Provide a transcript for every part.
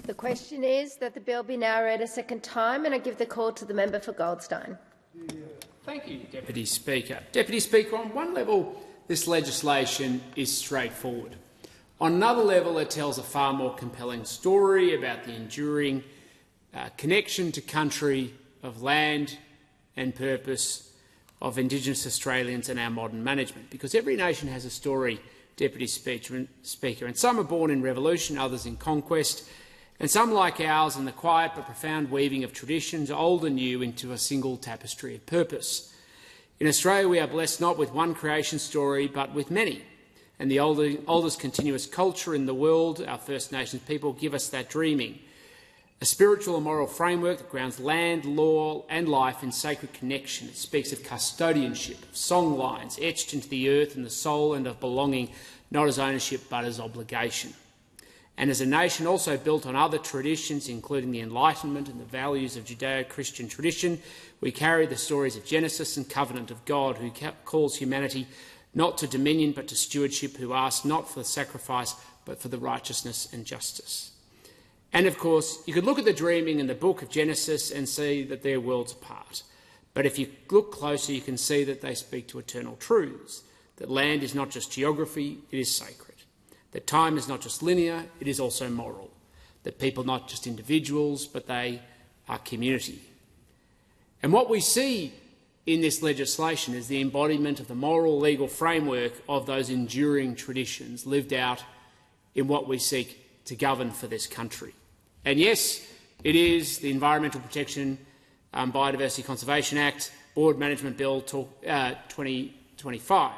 The question is that the bill be now read a second time, and I give the call to the member for Goldstein. Thank you, Deputy Speaker. Deputy Speaker, on one level, this legislation is straightforward. On another level, it tells a far more compelling story about the enduring connection to country, of land and purpose of Indigenous Australians and our modern management. Because every nation has a story, Deputy Speaker, and some are born in revolution, others in conquest, and some, like ours, in the quiet but profound weaving of traditions, old and new, into a single tapestry of purpose. In Australia, we are blessed not with one creation story, but with many. And the oldest continuous culture in the world, our First Nations people, give us that dreaming. A spiritual and moral framework that grounds land, law and life in sacred connection. It speaks of custodianship, of song lines etched into the earth and the soul, and of belonging not as ownership but as obligation. And as a nation also built on other traditions, including the Enlightenment and the values of Judeo-Christian tradition, we carry the stories of Genesis and covenant of God, who calls humanity not to dominion but to stewardship, who asks not for the sacrifice but for the righteousness and justice. And of course, you could look at the dreaming in the book of Genesis and see that they're worlds apart. But if you look closer, you can see that they speak to eternal truths, that land is not just geography, it is sacred, that time is not just linear, it is also moral, that people are not just individuals, but they are community. And what we see in this legislation is the embodiment of the moral legal framework of those enduring traditions lived out in what we seek to govern for this country. And yes, it is the Environmental Protection Biodiversity Conservation Act, Board Management Bill 2025.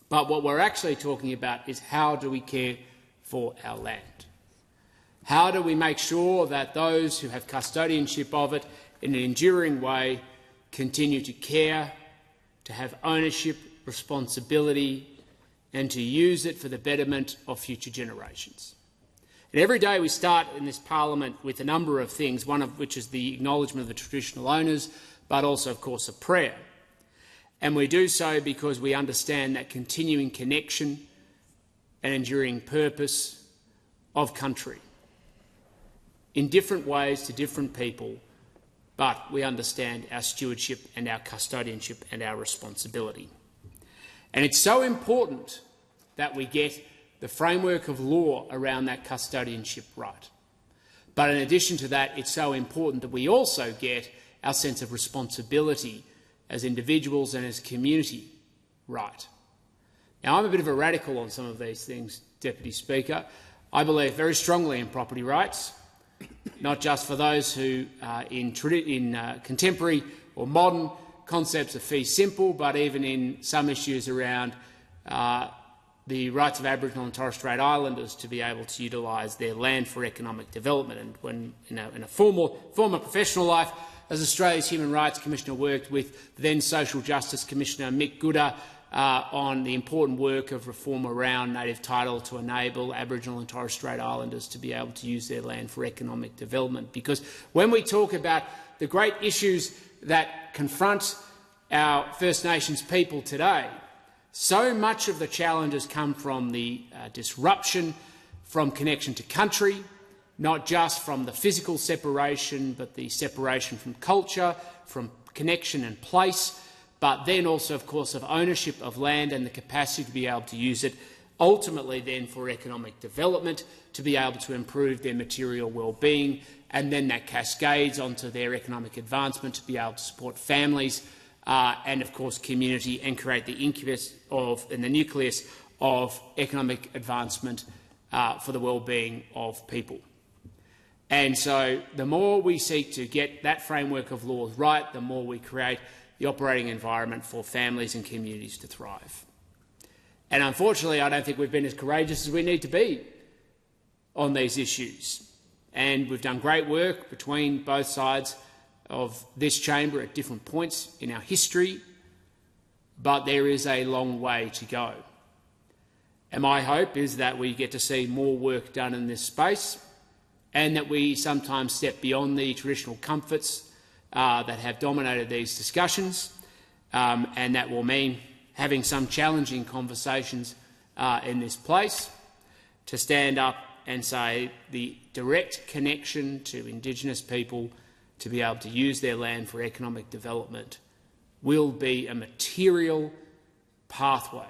But what we're actually talking about is how do we care for our land? How do we make sure that those who have custodianship of it in an enduring way continue to care, to have ownership, responsibility, and to use it for the betterment of future generations? And every day we start in this parliament with a number of things, one of which is the acknowledgement of the traditional owners, but also, of course, a prayer. And we do so because we understand that continuing connection and enduring purpose of country in different ways to different people, but we understand our stewardship and our custodianship and our responsibility. And it's so important that we get the framework of law around that custodianship right. But in addition to that, it's so important that we also get our sense of responsibility as individuals and as community right. Now, I'm a bit of a radical on some of these things, Deputy Speaker. I believe very strongly in property rights, not just for those who in contemporary or modern concepts of fee simple, but even in some issues around the rights of Aboriginal and Torres Strait Islanders to be able to utilise their land for economic development. And when in a former professional life, as Australia's Human Rights Commissioner, worked with then Social Justice Commissioner Mick Gooda on the important work of reform around native title to enable Aboriginal and Torres Strait Islanders to be able to use their land for economic development. Because when we talk about the great issues that confront our First Nations people today, so much of the challenges come from the disruption from connection to country, not just from the physical separation, but the separation from culture, from connection and place, but then also, of course, of ownership of land and the capacity to be able to use it, ultimately then for economic development, to be able to improve their material well-being, and then that cascades onto their economic advancement to be able to support families and, of course, community, and create the incubus of and the nucleus of economic advancement for the well-being of people. And so the more we seek to get that framework of laws right, the more we create the operating environment for families and communities to thrive. And unfortunately, I don't think we've been as courageous as we need to be on these issues. And we've done great work between both sides of this chamber at different points in our history, but there is a long way to go. And my hope is that we get to see more work done in this space, and that we sometimes step beyond the traditional comforts that have dominated these discussions, and that will mean having some challenging conversations in this place to stand up and say the direct connection to Indigenous people to be able to use their land for economic development will be a material pathway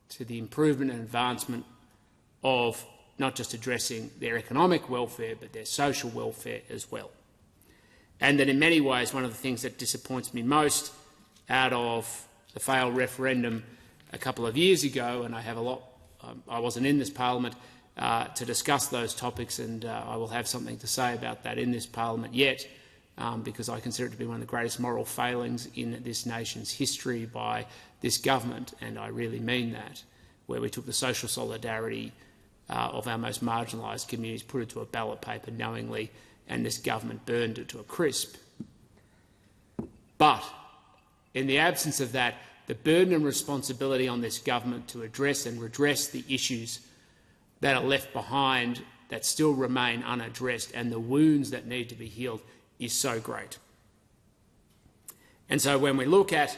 to the improvement and advancement of not just addressing their economic welfare but their social welfare as well. And that in many ways one of the things that disappoints me most out of the failed referendum a couple of years ago, and I have a lot, I wasn't in this parliament to discuss those topics, and I will have something to say about that in this parliament yet, because I consider it to be one of the greatest moral failings in this nation's history by this government, and I really mean that, where we took the social solidarity of our most marginalised communities, put it to a ballot paper knowingly, and this government burned it to a crisp. But in the absence of that, the burden and responsibility on this government to address and redress the issues that are left behind that still remain unaddressed and the wounds that need to be healed is so great. And so when we look at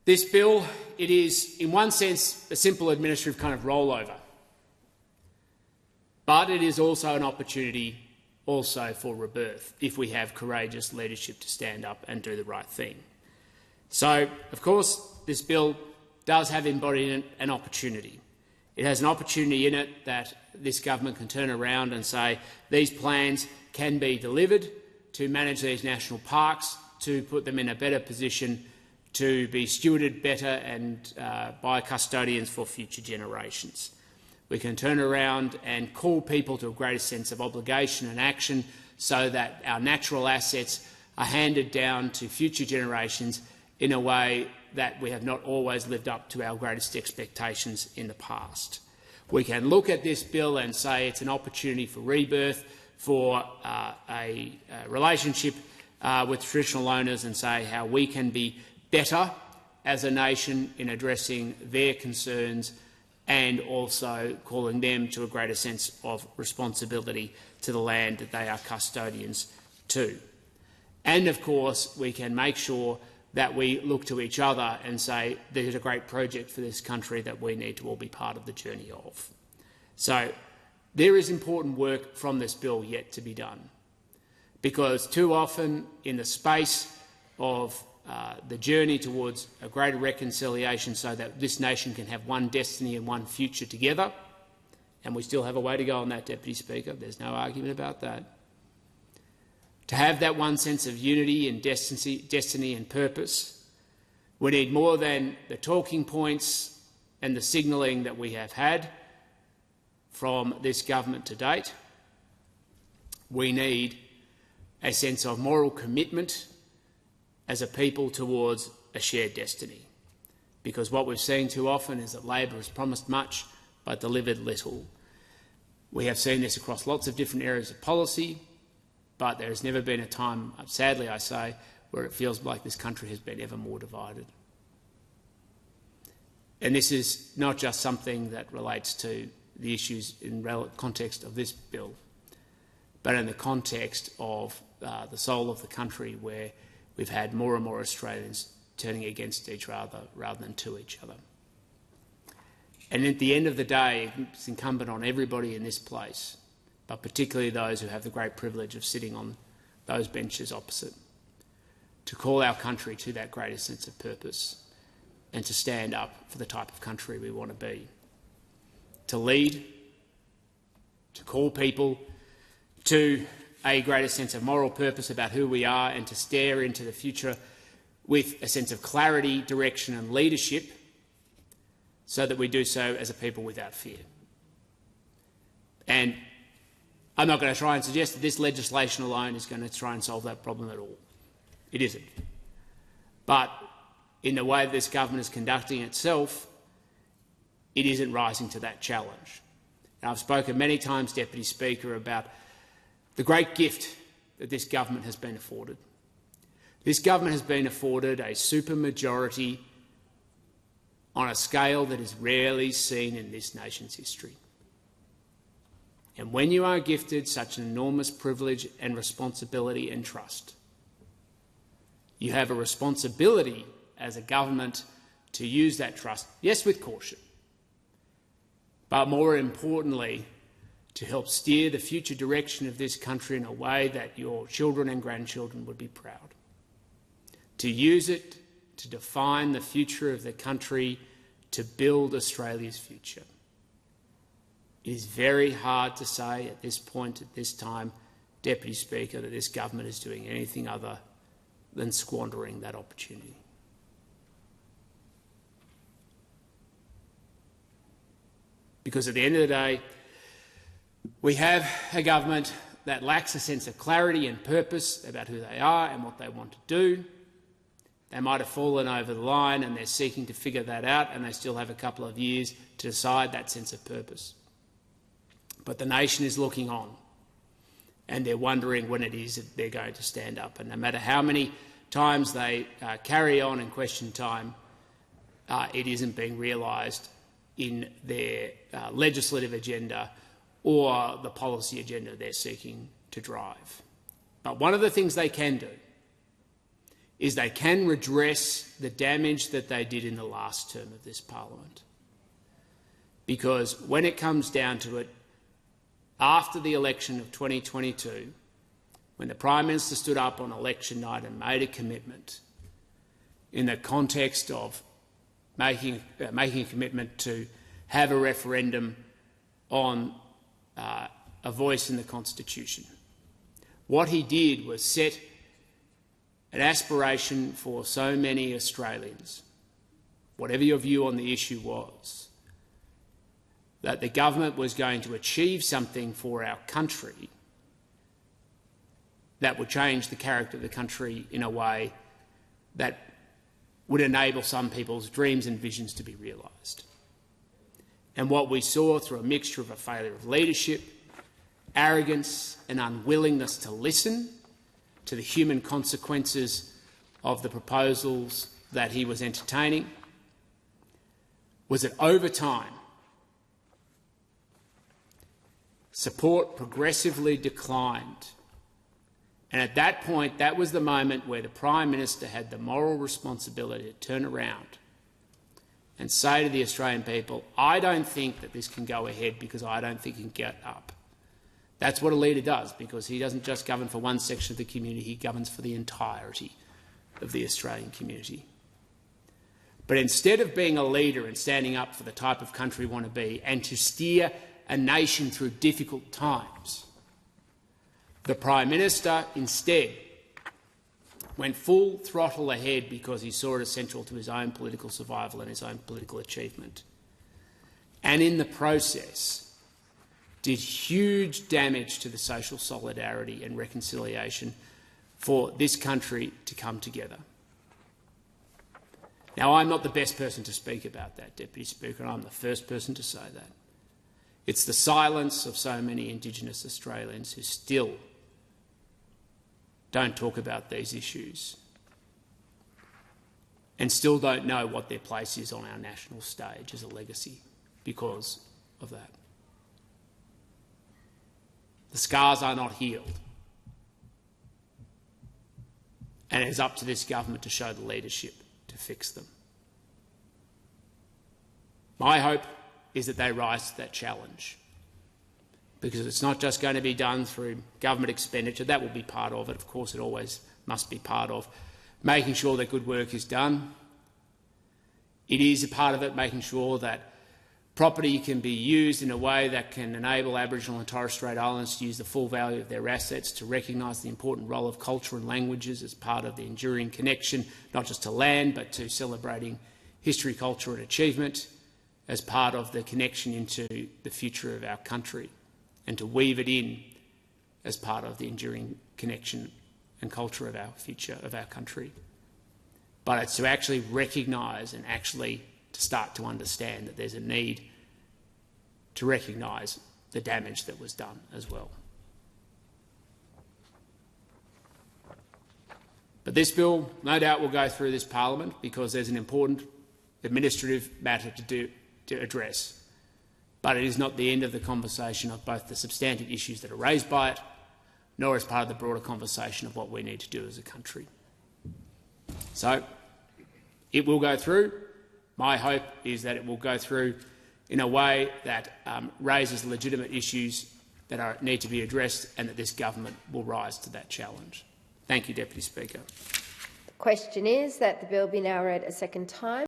this bill, it is, in one sense, a simple administrative kind of rollover. But it is also an opportunity for rebirth if we have courageous leadership to stand up and do the right thing. So, of course, this bill does have embodied in it an opportunity. It has an opportunity in it that this government can turn around and say these plans can be delivered to manage these national parks, to put them in a better position to be stewarded better and by custodians for future generations. We can turn around and call people to a greater sense of obligation and action so that our natural assets are handed down to future generations in a way that we have not always lived up to our greatest expectations in the past. We can look at this bill and say it's an opportunity for rebirth, for a relationship with traditional owners, and say how we can be better as a nation in addressing their concerns and also calling them to a greater sense of responsibility to the land that they are custodians to. And, of course, we can make sure that we look to each other and say there's a great project for this country that we need to all be part of the journey of. So there is important work from this bill yet to be done, because too often in the space of the journey towards a greater reconciliation so that this nation can have one destiny and one future together, and we still have a way to go on that, Deputy Speaker, there's no argument about that. To have that one sense of unity and destiny and purpose, we need more than the talking points and the signalling that we have had from this government to date. We need a sense of moral commitment as a people towards a shared destiny, because what we've seen too often is that Labor has promised much but delivered little. We have seen this across lots of different areas of policy, but there has never been a time, sadly I say, where it feels like this country has been ever more divided. And this is not just something that relates to the issues in context of this bill, but in the context of the soul of the country, where we've had more and more Australians turning against each other rather than to each other. And at the end of the day, it's incumbent on everybody in this place, but particularly those who have the great privilege of sitting on those benches opposite, to call our country to that greater sense of purpose and to stand up for the type of country we want to be. To lead, to call people to a greater sense of moral purpose about who we are, and to stare into the future with a sense of clarity, direction and leadership, so that we do so as a people without fear. And I'm not going to try and suggest that this legislation alone is going to try and solve that problem at all. It isn't. But in the way this government is conducting itself, it isn't rising to that challenge. And I've spoken many times, Deputy Speaker, about the great gift that this government has been afforded. This government has been afforded a supermajority on a scale that is rarely seen in this nation's history. And when you are gifted such an enormous privilege and responsibility and trust, you have a responsibility as a government to use that trust, yes, with caution, but more importantly, to help steer the future direction of this country in a way that your children and grandchildren would be proud. To use it to define the future of the country, to build Australia's future. It is very hard to say at this point, at this time, Deputy Speaker, that this government is doing anything other than squandering that opportunity. Because at the end of the day, we have a government that lacks a sense of clarity and purpose about who they are and what they want to do. They might have fallen over the line and they're seeking to figure that out, and they still have a couple of years to decide that sense of purpose. But the nation is looking on, and they're wondering when it is that they're going to stand up. And no matter how many times they carry on in question time, it isn't being realised in their legislative agenda or the policy agenda they're seeking to drive. But one of the things they can do is they can redress the damage that they did in the last term of this parliament. Because when it comes down to it, after the election of 2022, when the Prime Minister stood up on election night and made a commitment in the context of making a commitment to have a referendum on a voice in the Constitution, what he did was set an aspiration for so many Australians, whatever your view on the issue was, that the government was going to achieve something for our country that would change the character of the country in a way that would enable some people's dreams and visions to be realised. And what we saw through a mixture of a failure of leadership, arrogance and unwillingness to listen to the human consequences of the proposals that he was entertaining was that over time, support progressively declined. And at that point, that was the moment where the Prime Minister had the moral responsibility to turn around and say to the Australian people, I don't think that this can go ahead because I don't think it can get up. That's what a leader does, because he doesn't just govern for one section of the community, he governs for the entirety of the Australian community. But instead of being a leader and standing up for the type of country we want to be and to steer a nation through difficult times, the Prime Minister instead went full throttle ahead because he saw it essential to his own political survival and his own political achievement. And in the process, did huge damage to the social solidarity and reconciliation for this country to come together. Now, I'm not the best person to speak about that, Deputy Speaker, and I'm the first person to say that. It's the silence of so many Indigenous Australians who still don't talk about these issues and still don't know what their place is on our national stage as a legacy because of that. The scars are not healed. And it is up to this government to show the leadership to fix them. My hope is that they rise to that challenge, because it's not just going to be done through government expenditure. That will be part of it. Of course, it always must be part of making sure that good work is done. It is a part of it making sure that property can be used in a way that can enable Aboriginal and Torres Strait Islanders to use the full value of their assets, to recognise the important role of culture and languages as part of the enduring connection, not just to land, but to celebrating history, culture and achievement as part of the connection into the future of our country, and to weave it in as part of the enduring connection and culture of our future, of our country. But it's to actually recognise and actually to start to understand that there's a need to recognise the damage that was done as well. But this bill, no doubt, will go through this parliament because there's an important administrative matter to address. But it is not the end of the conversation of both the substantive issues that are raised by it, nor as part of the broader conversation of what we need to do as a country. So it will go through. My hope is that it will go through in a way that raises legitimate issues that need to be addressed, and that this government will rise to that challenge. Thank you, Deputy Speaker. The question is that the bill be now read a second time.